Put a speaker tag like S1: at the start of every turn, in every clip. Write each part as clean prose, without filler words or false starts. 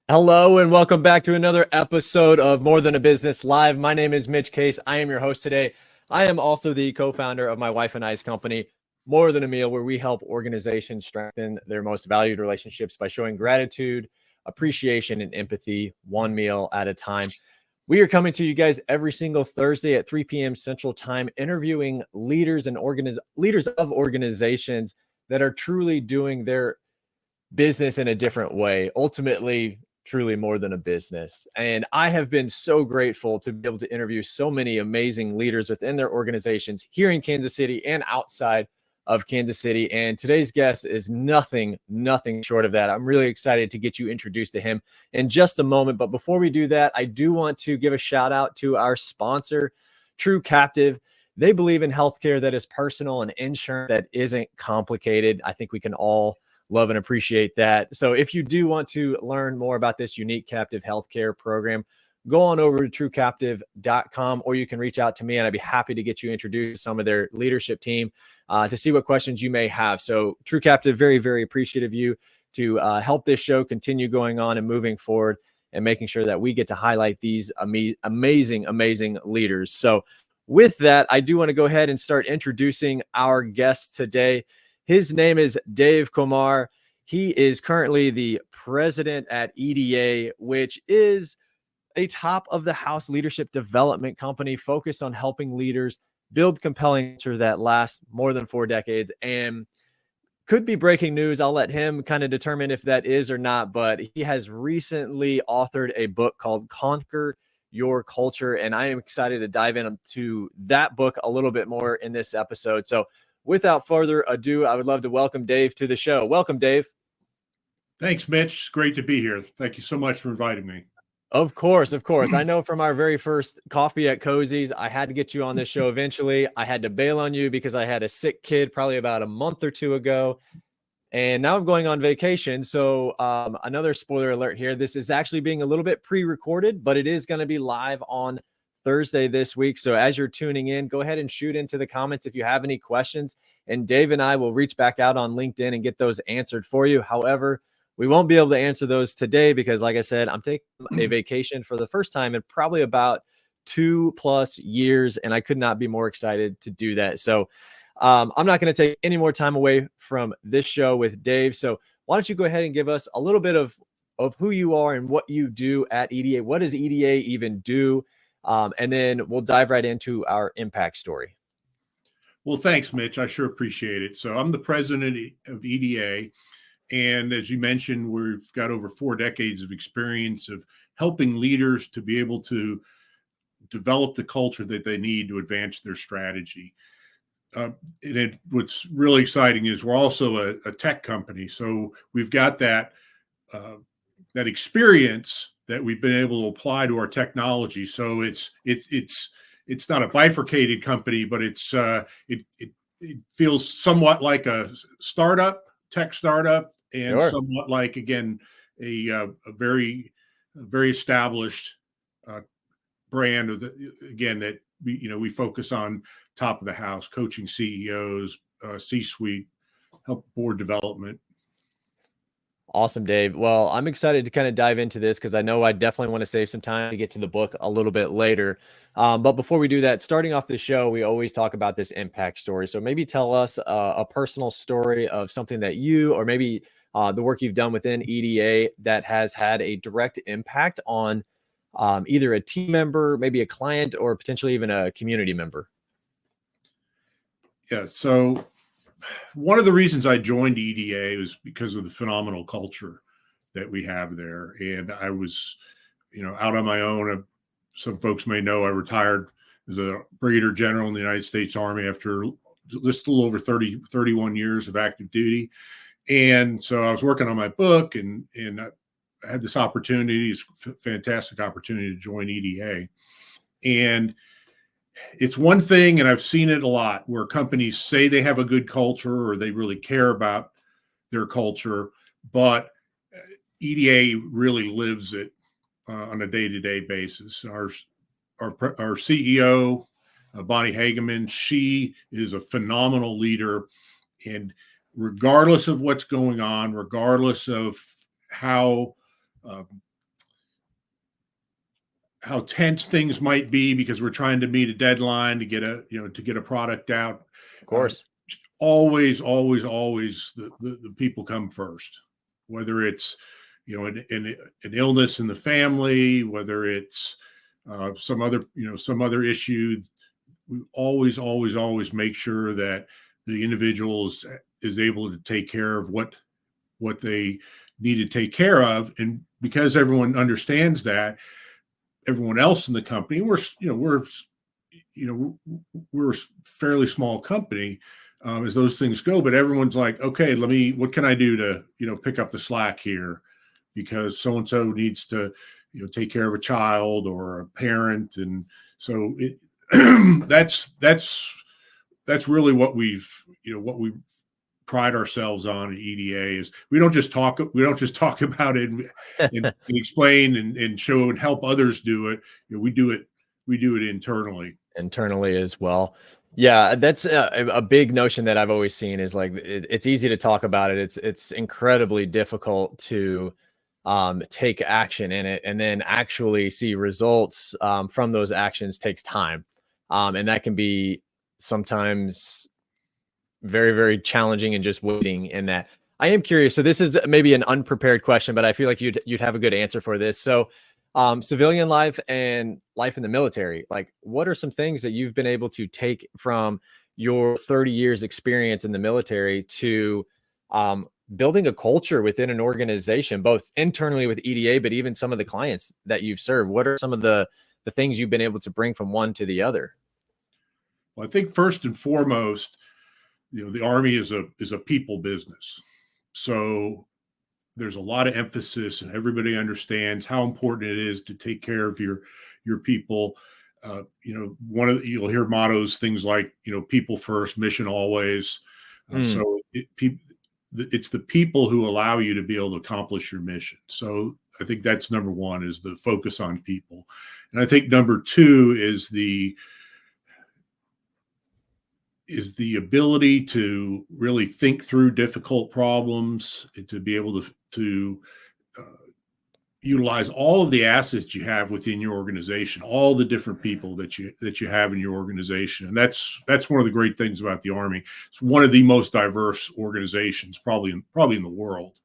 S1: Hello and welcome back to another episode of More Than a Business Live. My name is Mitch Case. I am your host today. I am also the co-founder of my wife and I's company, More Than a Meal, where we help organizations strengthen their most valued relationships by showing gratitude, appreciation, and empathy one meal at a time. We are coming to you guys every single Thursday at 3 p.m. Central Time, interviewing leaders and leaders of organizations that are truly doing their business in a different way, ultimately truly more than a business. And I have been so grateful to be able to interview so many amazing leaders within their organizations here in Kansas City and outside of Kansas City. And today's guest is nothing short of that. I'm really excited to get you introduced to him in just a moment. But before we do that, I do want to give a shout out to our sponsor, True Captive. They believe in healthcare that is personal and insurance that isn't complicated. I think we can all love and appreciate that. So if you do want to learn more about this unique captive healthcare program, go on over to truecaptive.com, or you can reach out to me and I'd be happy to get you introduced to some of their leadership team to see what questions you may have. So True Captive, very, very appreciative of you to help this show continue going on and moving forward and making sure that we get to highlight these amazing leaders. So with that, I do want to go ahead and start introducing our guest today. His name is Dave Komar. He is currently the president at EDA, which is a top of the house leadership development company focused on helping leaders build compelling culture that lasts more than 4 decades. And could be breaking news. I'll let him kind of determine if that is or not, but he has recently authored a book called Conquer Your Culture. And I am excited to dive into that book a little bit more in this episode. So without further ado, I would love to welcome Dave to the show. Welcome, Dave.
S2: Thanks, Mitch. It's great to be here. Thank you so much for inviting me.
S1: Of course. I know from our very first coffee at Cozy's, I had to get you on this show eventually. I had to bail on you because I had a sick kid probably about a month or two ago. And now I'm going on vacation. So another spoiler alert here. This is actually being a little bit pre-recorded, but it is going to be live on Thursday this week. So as you're tuning in, go ahead and shoot into the comments if you have any questions. And Dave and I will reach back out on LinkedIn and get those answered for you. However, we won't be able to answer those today because, like I said, I'm taking a vacation for the first time in probably about 2+ years. And I could not be more excited to do that. So I'm not going to take any more time away from this show with Dave. So why don't you go ahead and give us a little bit of who you are and what you do at EDA? What does EDA even do? And then we'll dive right into our impact story.
S2: Well, thanks, Mitch. I sure appreciate it. So I'm the president of EDA. And as you mentioned, we've got over 4 decades of experience of helping leaders to be able to develop the culture that they need to advance their strategy. What's really exciting is we're also a tech company. So we've got that experience that we've been able to apply to our technology. So it's not a bifurcated company, but it feels somewhat like a tech startup, and
S1: Sure.
S2: somewhat like, again, a very established brand of that we focus on top of the house, coaching CEOs, C-suite, help board development.
S1: Awesome, Dave. Well, I'm excited to kind of dive into this because I know I definitely want to save some time to get to the book a little bit later. But before we do that, starting off the show, we always talk about this impact story. So maybe tell us a personal story of something that you, or maybe the work you've done within EDA that has had a direct impact on either a team member, maybe a client, or potentially even a community member.
S2: Yeah. So one of the reasons I joined EDA was because of the phenomenal culture that we have there. And I was, out on my own. Some folks may know I retired as a brigadier general in the United States Army after just a little over 31 years of active duty. And so I was working on my book, and I had this opportunity, this fantastic opportunity to join EDA. And it's one thing, and I've seen it a lot, where companies say they have a good culture or they really care about their culture, but EDA really lives it on a day-to-day basis. Our CEO, Bonnie Hageman, she is a phenomenal leader, and regardless of what's going on, regardless of how how tense things might be because we're trying to meet a deadline to get a product out.
S1: Of course.
S2: Always the people come first, whether it's an illness in the family, whether it's some other issue. We always make sure that the individual is able to take care of what they need to take care of. And because everyone understands that, everyone else in the company, we're a fairly small company as those things go, but everyone's like, okay, what can I do to pick up the slack here, because so and so needs to take care of a child or a parent. And so that's really what we pride ourselves on at EDA is we don't just talk about it and explain and show and help others do it. We do it internally
S1: as well. Yeah, that's a big notion that I've always seen is like it's easy to talk about it. It's incredibly difficult to take action in it, and then actually see results from those actions takes time, and that can be sometimes very, very challenging and just waiting in that. I am curious. So this is maybe an unprepared question, but I feel like you'd have a good answer for this. So civilian life and life in the military, like what are some things that you've been able to take from your 30 years experience in the military to building a culture within an organization, both internally with EDA, but even some of the clients that you've served? What are some of the things you've been able to bring from one to the other?
S2: Well, I think first and foremost, the Army is a people business. So there's a lot of emphasis, and everybody understands how important it is to take care of your people. You'll hear mottos, things like, people first, mission always. So it's the people who allow you to be able to accomplish your mission. So I think that's number one, is the focus on people. And I think number two is the ability to really think through difficult problems, to be able to utilize all of the assets you have within your organization, all the different people that you have in your organization. And that's one of the great things about the Army. It's one of the most diverse organizations probably in the world.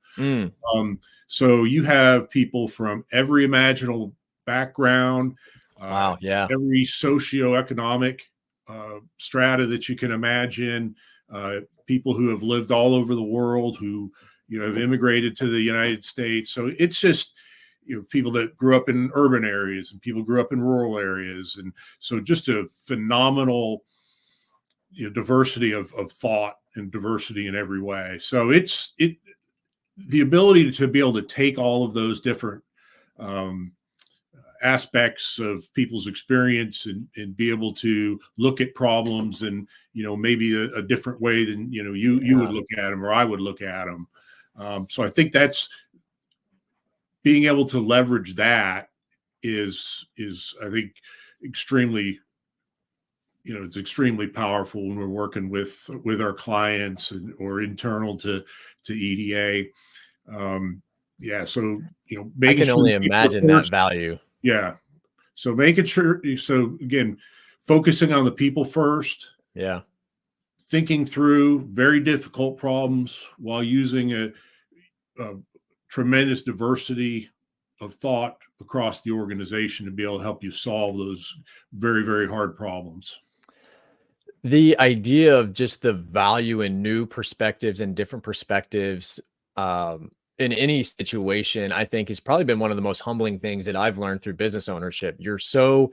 S2: So you have people from every imaginable background,
S1: wow, yeah,
S2: every socioeconomic strata that you can imagine, people who have lived all over the world, who have immigrated to the United States. So it's just people that grew up in urban areas and people grew up in rural areas, and so just a phenomenal diversity of thought and diversity in every way. So it's the ability to be able to take all of those different aspects of people's experience and be able to look at problems and maybe a different way than you would look at them or I would look at them. So I think that's being able to leverage that is I think extremely it's extremely powerful when we're working with our clients or internal to EDA. So
S1: I can only imagine that value.
S2: Yeah. So making sure, so again, focusing on the people first.
S1: Yeah.
S2: Thinking through very difficult problems while using a tremendous diversity of thought across the organization to be able to help you solve those very, very hard problems.
S1: The idea of just the value in new perspectives and different perspectives in any situation, I think has probably been one of the most humbling things that I've learned through business ownership. You're so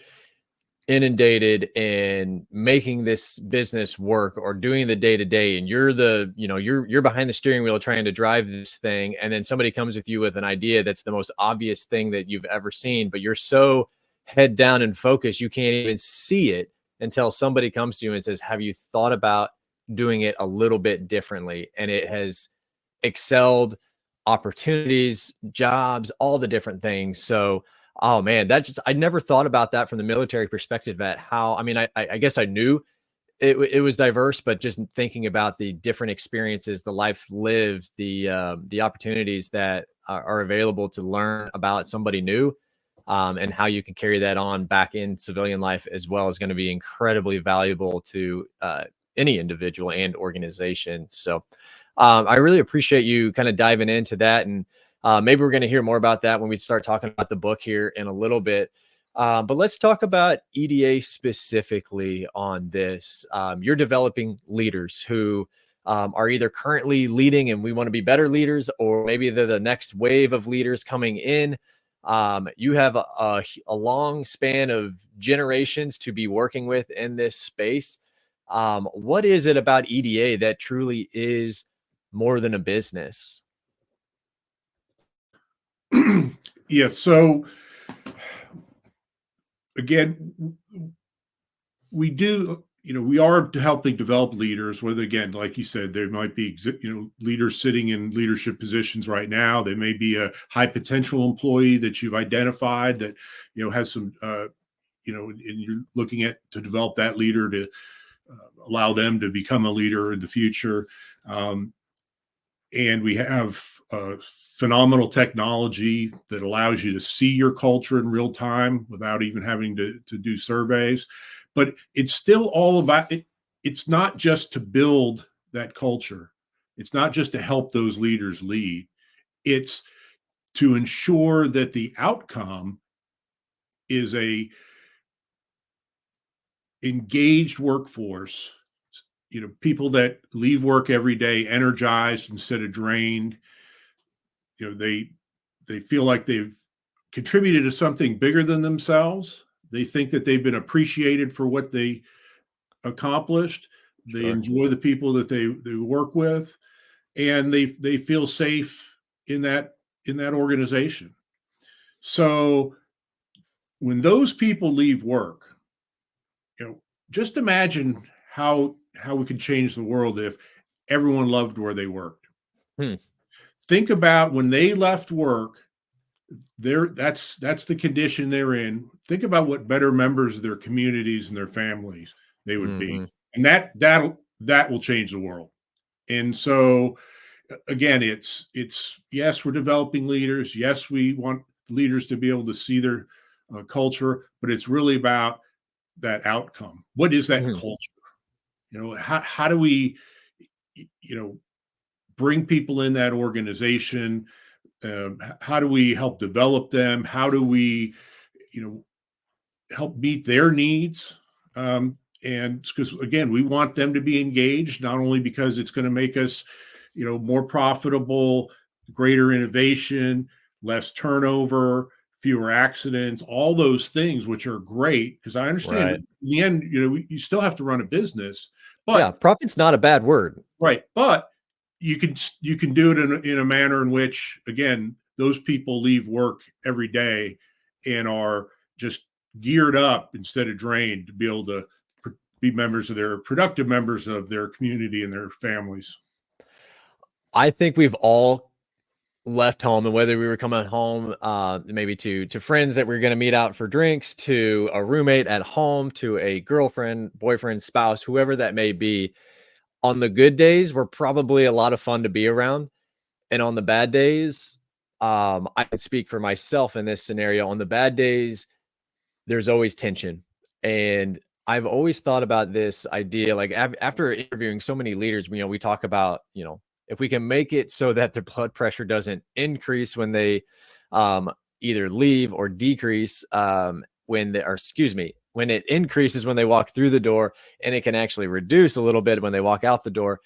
S1: inundated in making this business work or doing the day-to-day, and you're you're behind the steering wheel trying to drive this thing, and then somebody comes with you with an idea that's the most obvious thing that you've ever seen, but you're so head down and focused you can't even see it until somebody comes to you and says, have you thought about doing it a little bit differently? And it has excelled opportunities, jobs, all the different things. So, oh man, I never thought about that from the military perspective at how, I mean, I guess I knew it was diverse, but just thinking about the different experiences, the life lived, the opportunities that are available to learn about somebody new. and how you can carry that on back in civilian life as well is going to be incredibly valuable to any individual and organization. So I really appreciate you kind of diving into that. And maybe we're going to hear more about that when we start talking about the book here in a little bit. But let's talk about EDA specifically on this. You're developing leaders who are either currently leading and we want to be better leaders, or maybe they're the next wave of leaders coming in. You have a long span of generations to be working with in this space. What is it about EDA that truly is more than a business?
S2: Yeah. So again, we do, we are helping develop leaders, whether, again, like you said, there might be, leaders sitting in leadership positions right now. There may be a high potential employee that you've identified that, has some, and you're looking at to develop that leader to allow them to become a leader in the future. And we have phenomenal technology that allows you to see your culture in real time without even having to do surveys. But it's still all about it. It's not just to build that culture. It's not just to help those leaders lead. It's to ensure that the outcome is a engaged workforce, people that leave work every day energized instead of drained. They feel like they've contributed to something bigger than themselves. They think that they've been appreciated for what they accomplished. They
S1: Sure.
S2: enjoy the people that they work with, and they feel safe in that organization. So when those people leave work, just imagine how we could change the world if everyone loved where they worked. Think about when they left work, that's the condition they're in. Think about what better members of their communities and their families they would be. And that will change the world. And so again, it's yes, we're developing leaders. Yes, we want leaders to be able to see their culture, but it's really about that outcome. What is that culture? How do we, bring people in that organization? How do we help develop them? How do we, help meet their needs? And because, again, we want them to be engaged, not only because it's going to make us, more profitable, greater innovation, less turnover, fewer accidents, all those things, which are great. Because I understand in the end, you still have to run a business, but
S1: yeah, profit's not a bad word.
S2: Right. But you can do it in a manner in which, again, those people leave work every day and are just geared up instead of drained to be able to be productive members of their community and their families.
S1: I think we've all left home, and whether we were coming home maybe to friends that we are going to meet out for drinks, to a roommate at home, to a girlfriend, boyfriend, spouse, whoever that may be, on the good days we're probably a lot of fun to be around, and on the bad days, I can speak for myself in this scenario. On the bad days, there's always tension. And I've always thought about this idea, like after interviewing so many leaders, we talk about, if we can make it so that their blood pressure doesn't increase when they either leave, or decrease when it increases when they walk through the door, and it can actually reduce a little bit when they walk out the door.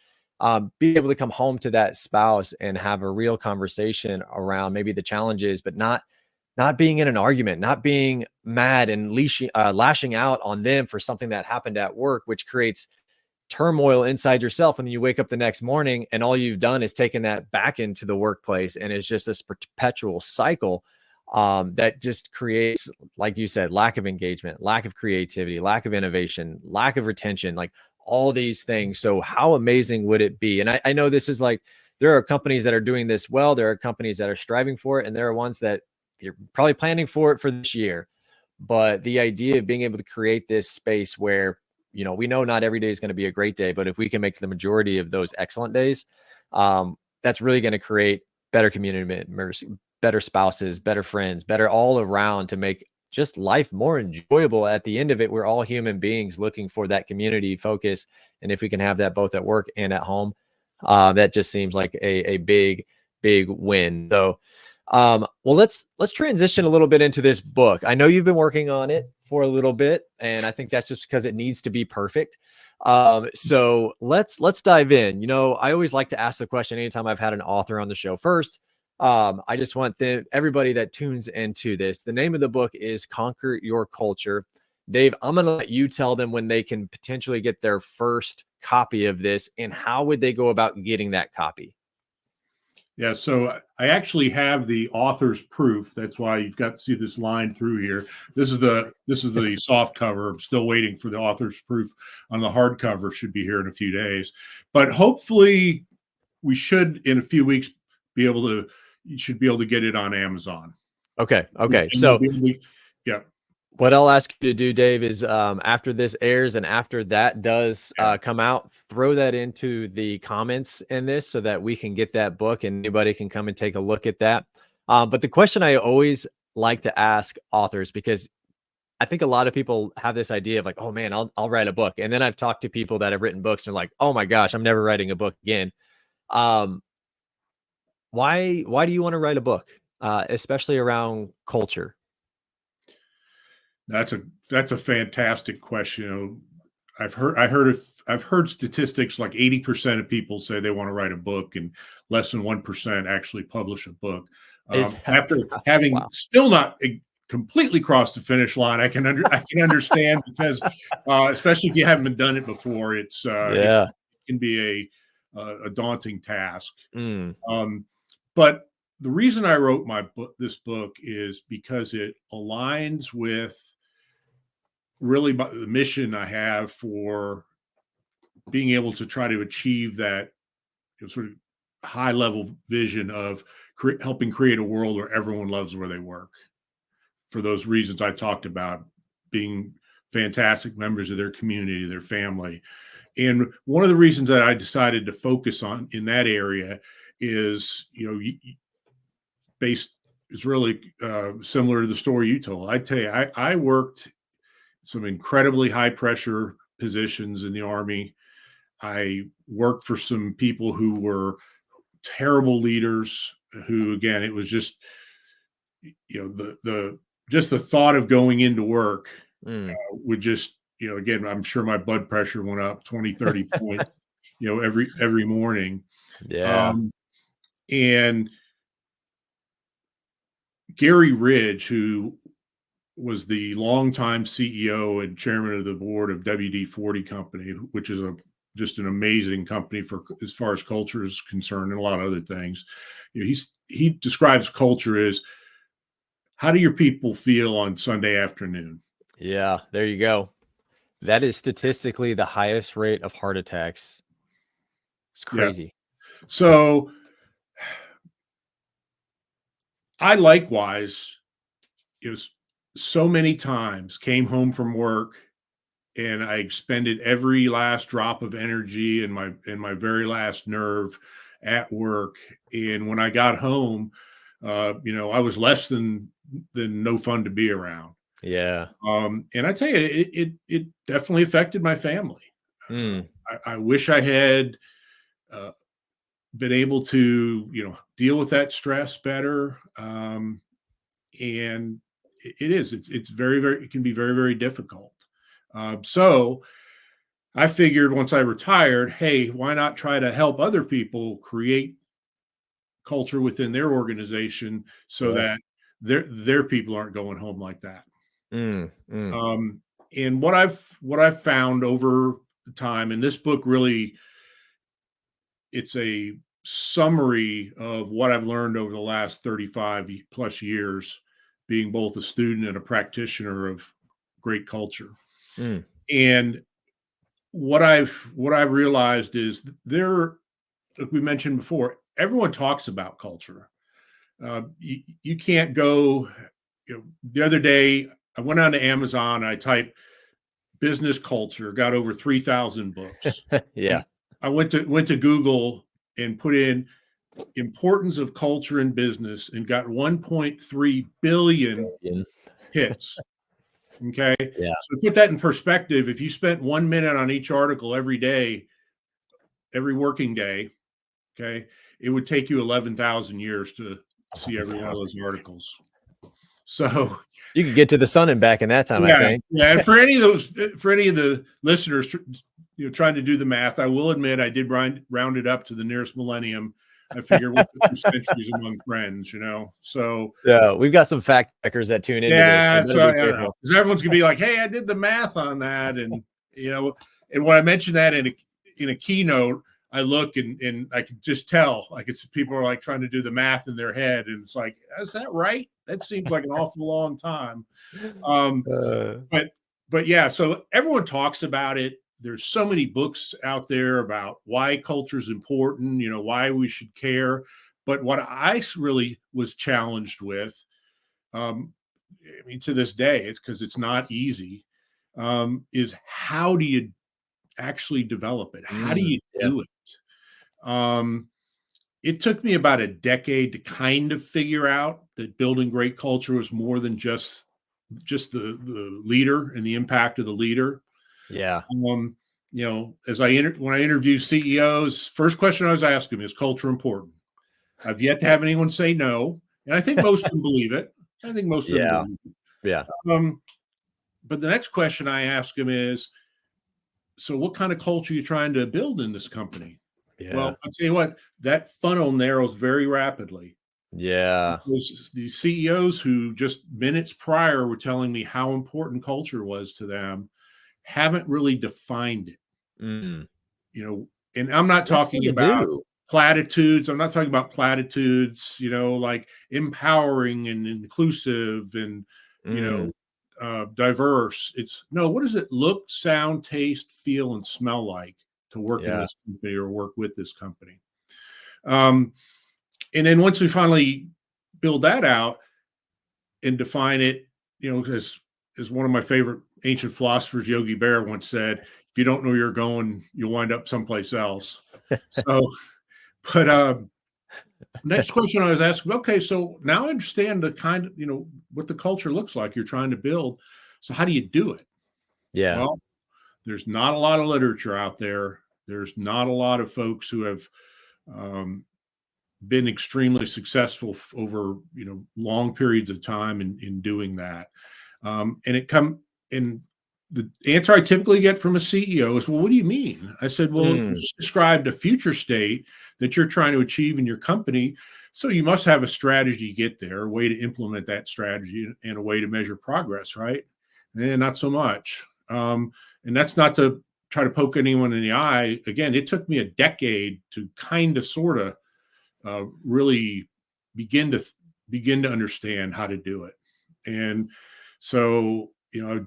S1: Be able to come home to that spouse and have a real conversation around maybe the challenges, but not being in an argument, not being mad and lashing out on them for something that happened at work, which creates turmoil inside yourself. And then you wake up the next morning and all you've done is taken that back into the workplace. And it's just this perpetual cycle that just creates, like you said, lack of engagement, lack of creativity, lack of innovation, lack of retention, like all these things. So how amazing would it be? And I know this is like, there are companies that are doing this well. There are companies that are striving for it. And there are ones that you're probably planning for it for this year. But the idea of being able to create this space where, we know not every day is going to be a great day, but if we can make the majority of those excellent days, that's really going to create better community members, better spouses, better friends, better all around to make just life more enjoyable. At the end of it, we're all human beings looking for that community focus. And if we can have that both at work and at home, that just seems like a big, big win. So, well, let's transition a little bit into this book. I know you've been working on it for a little bit, and I think that's just because it needs to be perfect. So let's dive in. You know, I always like to ask the question anytime I've had an author on the show. First, I just want everybody that tunes into this. The name of the book is Conquer Your Culture. Dave, I'm going to let you tell them when they can potentially get their first copy of this, and how would they go about getting that copy?
S2: Yeah, so I actually have the author's proof. That's why you've got to see this line through here. This is the soft cover. I'm still waiting for the author's proof on the hardcover. Should be here in a few days, but hopefully we should in a few weeks be able to. You should be able to get it on Amazon.
S1: Okay.
S2: And
S1: So
S2: yeah.
S1: What I'll ask you to do, Dave, is after this airs and after that does come out, throw that into the comments in this so that we can get that book and anybody can come and take a look at that. But the question I always like to ask authors, because I think a lot of people have this idea of like, oh man, I'll write a book. And then I've talked to people that have written books and they're like, oh my gosh, I'm never writing a book again. Why do you want to write a book, especially around culture?
S2: That's a fantastic question. I've heard statistics like 80% of people say they want to write a book, and less than 1% actually publish a book. After having still not completely crossed the finish line, I can understand because especially if you haven't done it before, it can be a daunting task. But the reason I wrote this book is because it aligns with really the mission I have for being able to try to achieve that sort of high level vision of helping create a world where everyone loves where they work. For those reasons I talked about, being fantastic members of their community, their family. And one of the reasons that I decided to focus on in that area is, it's really similar to the story you told. I tell you, I worked some incredibly high pressure positions in the Army. I worked for some people who were terrible leaders who, again, it was just, just the thought of going into work would just, again, I'm sure my blood pressure went up 20, 30 points, every morning.
S1: Yeah.
S2: And Gary Ridge, who was the longtime CEO and chairman of the board of WD-40 Company, which is just an amazing company for as far as culture is concerned and a lot of other things. He describes culture as, how do your people feel on Sunday afternoon?
S1: Yeah, there you go. That is statistically the highest rate of heart attacks. It's crazy.
S2: Yeah. So I likewise, so many times came home from work and I expended every last drop of energy and my very last nerve at work. And when I got home, I was less than no fun to be around.
S1: Yeah.
S2: And I tell you, it definitely affected my family. I wish I had been able to, deal with that stress better. And it's very, very, it can be very, very difficult. So I figured once I retired, hey, why not try to help other people create culture within their organization so that their people aren't going home like that. And what I've found over the time, and this book really, it's a summary of what I've learned over the last 35 plus years, being both a student and a practitioner of great culture. And what I've realized is like we mentioned before, everyone talks about culture. You can't go, the other day I went on to Amazon, I typed business culture, got over 3,000 books.
S1: Yeah.
S2: I went to Google and put in importance of culture in business and got 1.3 billion hits. Okay.
S1: Yeah.
S2: So to put that in perspective, if you spent 1 minute on each article every day, every working day, okay, it would take you 11,000 years to see every one of those articles. So
S1: you could get to the sun and back in that time, I
S2: yeah,
S1: think.
S2: yeah. And for any of the listeners, trying to do the math, I will admit I did round it up to the nearest millennium. I figure what's a few centuries among friends, So
S1: Yeah, we've got some fact checkers that tune into this, so
S2: yeah,
S1: better
S2: so
S1: be careful.
S2: because everyone's gonna be like, "Hey, I did the math on that," and and when I mentioned that in a keynote, I look and I could just tell, I could see people are like trying to do the math in their head, and it's like, is that right? That seems like an awful long time. But yeah, so everyone talks about it. There's so many books out there about why culture is important, why we should care. But what I really was challenged with, I mean, to this day, it's because it's not easy, is how do you actually develop it? How do you
S1: Yeah.
S2: do it? It took me about a decade to kind of figure out that building great culture was more than just the leader and the impact of the leader.
S1: Yeah.
S2: As when I interview CEOs, first question I always ask them is culture important? I've yet to have anyone say no, and I think most of them believe it. I think most of them
S1: Yeah.
S2: believe it.
S1: Yeah.
S2: But the next question I ask them is, so what kind of culture are you trying to build in this company?
S1: Yeah.
S2: Well, I'll tell you what, that funnel narrows very rapidly.
S1: Yeah.
S2: Because the CEOs who just minutes prior were telling me how important culture was to them haven't really defined it.
S1: Mm.
S2: And I'm not
S1: That's
S2: talking
S1: hard to
S2: about
S1: do.
S2: platitudes. I'm not talking about platitudes, like empowering and inclusive and,
S1: Mm.
S2: diverse. It's no, what does it look, sound, taste, feel, and smell like to work in
S1: Yeah.
S2: this company or work with this company? And then once we finally build that out and define it, as one of my favorite ancient philosophers, Yogi Bear, once said, if you don't know where you're going, you'll wind up someplace else. So, but next question I was asking, okay, so now I understand the kind of, what the culture looks like you're trying to build. So how do you do it?
S1: Yeah.
S2: Well, there's not a lot of literature out there. There's not a lot of folks who have been extremely successful over long periods of time in doing that. And the answer I typically get from a CEO is, well, what do you mean? I said, well, you just described a future state that you're trying to achieve in your company. So you must have a strategy to get there, a way to implement that strategy, and a way to measure progress, right? And not so much. And that's not to try to poke anyone in the eye. Again, it took me a decade to kind of sort of really begin to understand how to do it. And so, I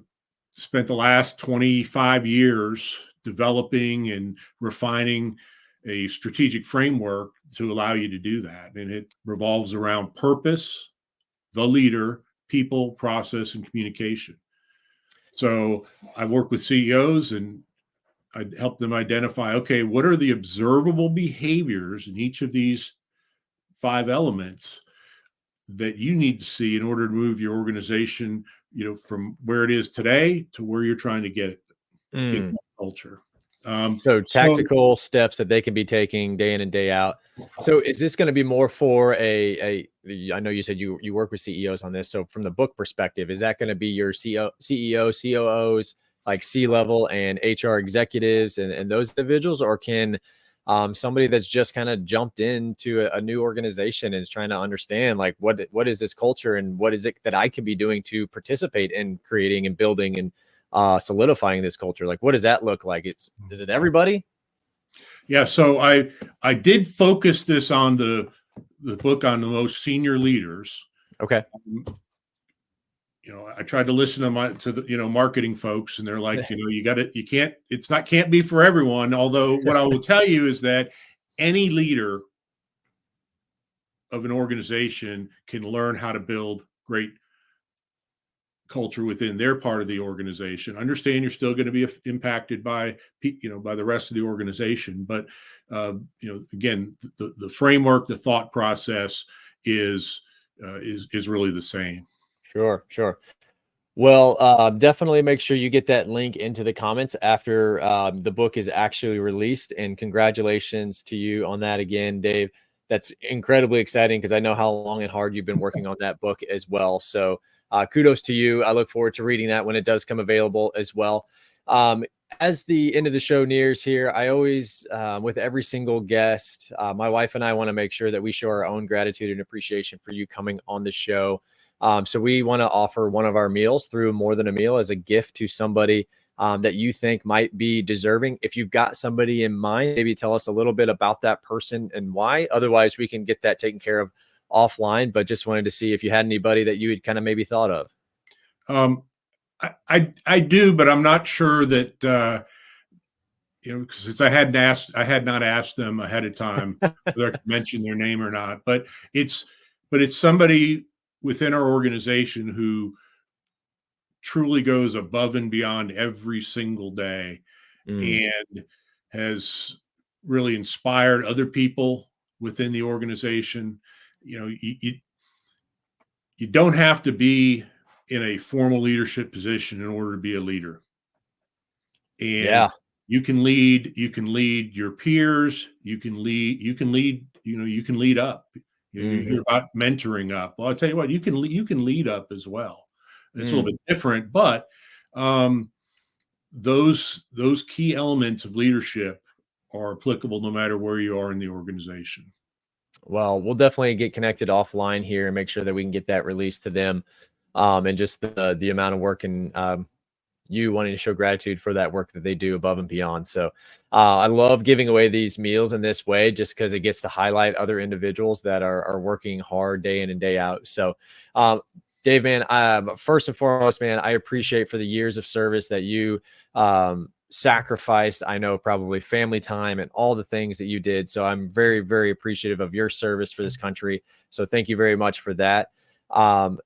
S2: spent the last 25 years developing and refining a strategic framework to allow you to do that. And it revolves around purpose, the leader, people, process, and communication. So I work with CEOs and I help them identify, okay, what are the observable behaviors in each of these 5 elements that you need to see in order to move your organization, from where it is today to where you're trying to get that culture.
S1: So tactical steps that they can be taking day in and day out. So is this going to be more for I know you said you work with CEOs on this. So from the book perspective, is that going to be your CEO, COOs, like C-level and HR executives and those individuals, or can somebody that's just kind of jumped into a new organization and is trying to understand like what is this culture and what is it that I can be doing to participate in creating and building and solidifying this culture? Like, what does that look like? Is it everybody?
S2: Yeah. So I did focus this on the book on the most senior leaders.
S1: Okay.
S2: I tried to listen to the marketing folks, and they're like, can't be for everyone. Although what I will tell you is that any leader of an organization can learn how to build great culture within their part of the organization. Understand you're still going to be impacted by, by the rest of the organization, but again, the framework, the thought process is really the same.
S1: Sure, sure. Well, definitely make sure you get that link into the comments after the book is actually released. And congratulations to you on that again, Dave. That's incredibly exciting because I know how long and hard you've been working on that book as well. So kudos to you. I look forward to reading that when it does come available as well. As the end of the show nears here, I always, with every single guest, my wife and I want to make sure that we show our own gratitude and appreciation for you coming on the show. So we want to offer one of our meals through More Than a Meal as a gift to somebody that you think might be deserving. If you've got somebody in mind, maybe tell us a little bit about that person and why. Otherwise, we can get that taken care of offline. But just wanted to see if you had anybody that you had kind of maybe thought of.
S2: I do, but I'm not sure that since I had not asked them ahead of time whether I could mention their name or not. But it's somebody within our organization who truly goes above and beyond every single day and has really inspired other people within the organization. You don't have to be in a formal leadership position in order to be a leader. And you can lead your peers, you can lead up. You hear about mentoring up. Well, I'll tell you what, you can lead up as well. It's a little bit different, but those key elements of leadership are applicable no matter where you are in the organization.
S1: Well, we'll definitely get connected offline here and make sure that we can get that released to them. And just the amount of work and you wanting to show gratitude for that work that they do above and beyond. So I love giving away these meals in this way just because it gets to highlight other individuals that are working hard day in and day out. So Dave, man, first and foremost, man, I appreciate for the years of service that you sacrificed. I know probably family time and all the things that you did. So I'm very, very appreciative of your service for this country. So thank you very much for that.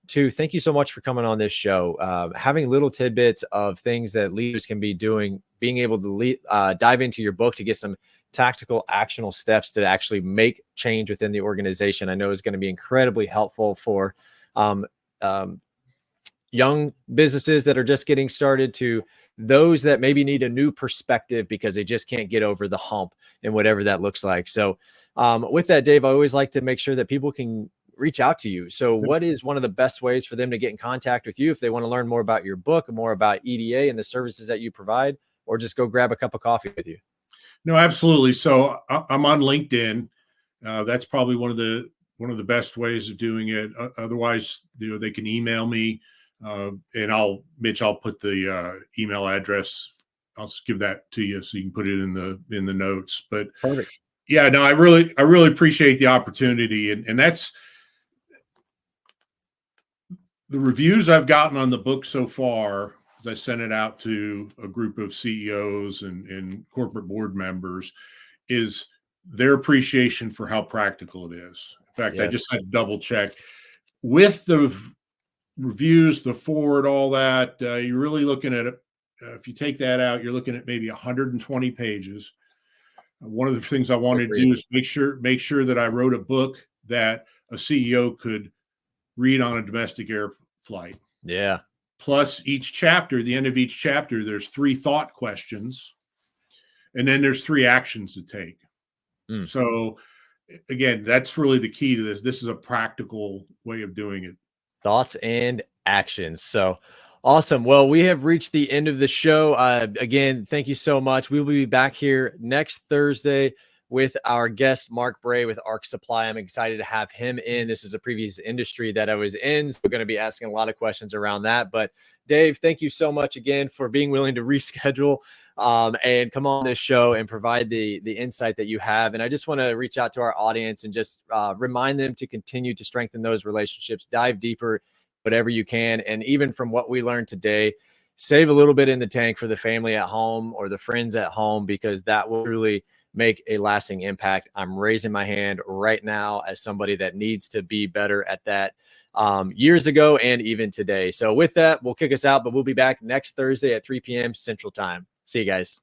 S1: Two, thank you so much for coming on this show. Having little tidbits of things that leaders can be doing, being able to dive into your book to get some tactical actionable steps to actually make change within the organization, I know is going to be incredibly helpful for young businesses that are just getting started to those that maybe need a new perspective because they just can't get over the hump and whatever that looks like. So with that, Dave, I always like to make sure that people can reach out to you. So what is one of the best ways for them to get in contact with you if they want to learn more about your book, more about EDA and the services that you provide, or just go grab a cup of coffee with you?
S2: No, absolutely. So I'm on LinkedIn. That's probably one of the best ways of doing it. Otherwise, they can email me, and I'll put the email address. I'll give that to you so you can put it in the notes. But
S1: perfect.
S2: Yeah, no, I really appreciate the opportunity, and that's the reviews I've gotten on the book so far. As I sent it out to a group of CEOs and corporate board members, is their appreciation for how practical it is. In fact, I just had to double check with the reviews, the forward, all that. You're really looking at it. If you take that out, you're looking at maybe 120 pages. One of the things I wanted to do is make sure that I wrote a book that a CEO could read on a domestic air flight.
S1: Yeah.
S2: Plus the end of each chapter, there's 3 thought questions, and then there's 3 actions to take. So again, that's really the key to this. This is a practical way of doing it.
S1: Thoughts and actions. So awesome. Well, we have reached the end of the show. Again, thank you so much. We will be back here next Thursday with our guest, Mark Bray with Arc Supply. I'm excited to have him in. This is a previous industry that I was in, so we're going to be asking a lot of questions around that. But Dave, thank you so much again for being willing to reschedule and come on this show and provide the insight that you have. And I just want to reach out to our audience and just remind them to continue to strengthen those relationships, dive deeper, whatever you can. And even from what we learned today, save a little bit in the tank for the family at home or the friends at home, because that will really make a lasting impact. I'm raising my hand right now as somebody that needs to be better at that years ago and even today. So with that, we'll kick us out, but we'll be back next Thursday at 3 p.m. Central Time. See you guys.